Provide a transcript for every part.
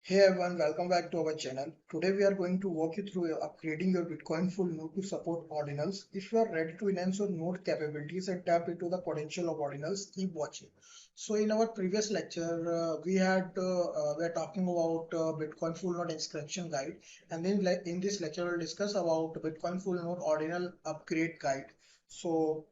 Hey everyone, welcome back to our channel. Today we are going to walk you through upgrading your Bitcoin full node to support ordinals. If you are ready to enhance your node capabilities and tap into the potential of ordinals, keep watching. So in our previous lecture, we were talking about Bitcoin full node inscription guide, and then in this lecture we'll discuss about Bitcoin full node ordinal upgrade guide. So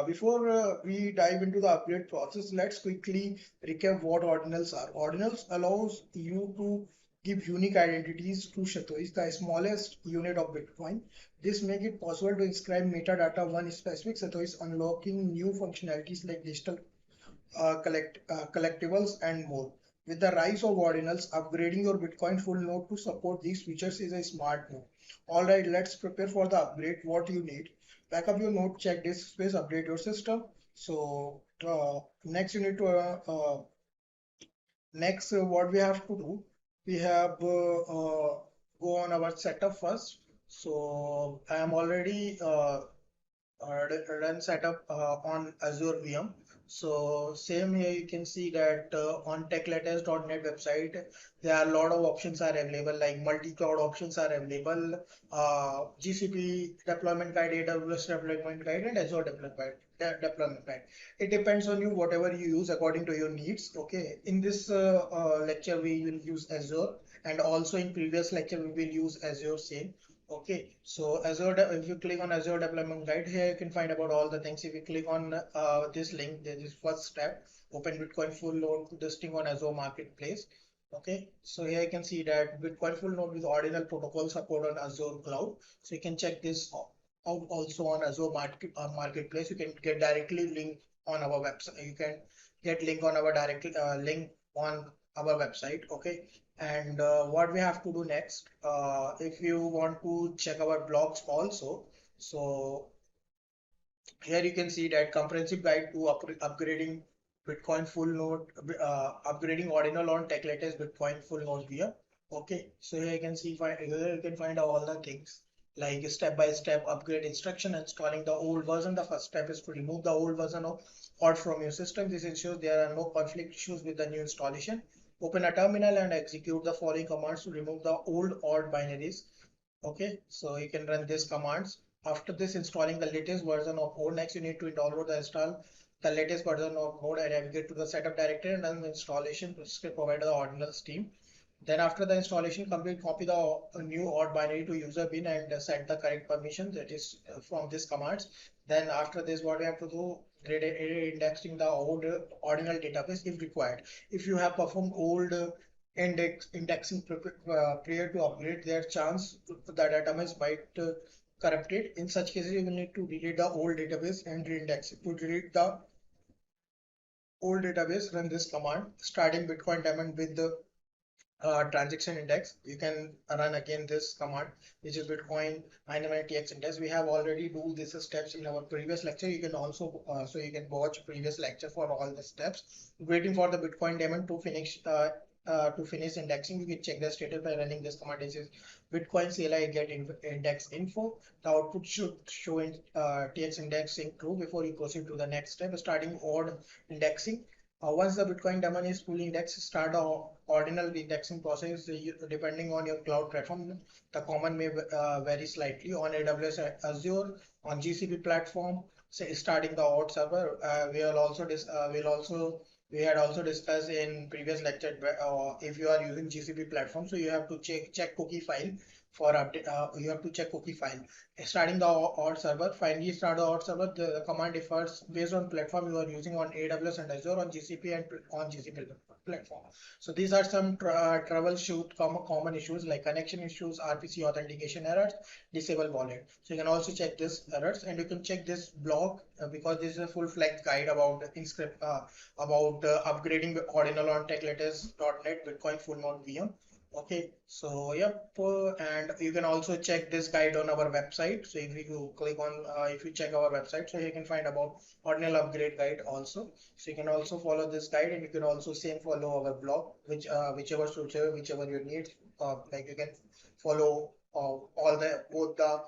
before we dive into the upgrade process, let's quickly recap what ordinals are. Ordinals allows you to give unique identities to Satoshis, the smallest unit of Bitcoin. This makes it possible to inscribe metadata on one specific Satoshi, unlocking new functionalities like digital collectibles and more. With the rise of ordinals, upgrading your Bitcoin full node to support these features is a smart move. Alright, let's prepare for the upgrade. What you need: back up your node, check disk space, update your system. So next you need to what we have to do, we have go on our setup first. So I am already run setup on Azure VM. So same here, you can see that on techlatest.net website, there are a lot of options are available, like multi-cloud options are available, GCP deployment guide, AWS deployment guide, and Azure deployment guide. It depends on you, whatever you use according to your needs. Okay, in this lecture, we will use Azure, and also in previous lecture, we will use Azure same. Okay, so if you click on Azure Development Guide, here you can find about all the things. If you click on this link, there is first step, open Bitcoin full node listing on Azure Marketplace. Okay, so here you can see that Bitcoin full node with ordinal protocol support on Azure Cloud. So you can check this out also on Azure Marketplace. You can get directly link on our website. You can get link on our link on our website. Okay, and what we have to do next, if you want to check our blogs also, so here you can see that comprehensive guide to upgrading Bitcoin full node, upgrading ordinal on tech latest Bitcoin full node via. Okay, so here you can see, here you can find all the things like step-by-step upgrade instruction. Installing the old version, the first step is to remove the old version of OD from your system. This ensures there are no conflict issues with the new installation. Open a terminal and execute the following commands to remove the old OD binaries. Okay, so you can run these commands. After this, installing the latest version of Node. Next, you need to download the install the latest version of Node and navigate to the setup directory and then the installation script provided the ordinal Steam. Then after the installation complete, copy the new OD binary to user bin and set the correct permission, that is from these commands. Then after this, what we have to do, indexing the old ordinal database if required. If you have performed old indexing prior to upgrade, their chance the database might corrupted. In such cases, you will need to delete the old database and reindex it. To delete the old database, run this command: starting Bitcoin daemon with the transaction index. You can run again this command, which is Bitcoin TX index. We have already do these steps in our previous lecture. You can also so you can watch previous lecture for all the steps. Waiting for the Bitcoin daemon to finish indexing, you can check the status by running this command. This is Bitcoin CLI get index info. The output should show in TX indexing true before you proceed to the next step, starting odd indexing. Once the Bitcoin daemon is fully indexed, start the ordinal indexing process. Depending on your cloud platform, the command may vary slightly. On AWS, Azure, on GCP platform, say starting the OD server. We had also discussed in previous lecture, if you are using GCP platform, so you have to check cookie file for update. You have to check cookie file. Starting the OD server, finally start the OD server. The command differs based on platform you are using on AWS and Azure, on GCP and on GCP platform. So these are some troubleshoot common issues like connection issues, RPC authentication errors, disable wallet. So you can also check this errors, and you can check this blog because this is a full-fledged guide about upgrading Ordinal on techlatest.net Bitcoin full node VM. Okay, so yep, and you can also check this guide on our website. So if you click on, if you check our website, so you can find about Ordinal upgrade guide also. So you can also follow this guide, and you can also same follow our blog, whichever suits you, whichever you need. Like you can follow all the both the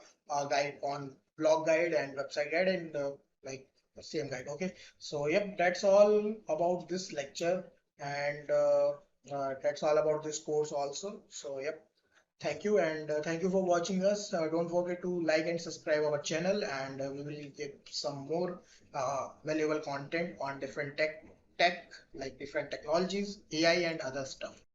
guide on blog guide and website guide and like the same guide. Okay, so yep, that's all about this lecture, and That's all about this course also. So yep, thank you, and thank you for watching us. Don't forget to like and subscribe our channel, and we will give some more valuable content on different tech like different technologies, AI and other stuff.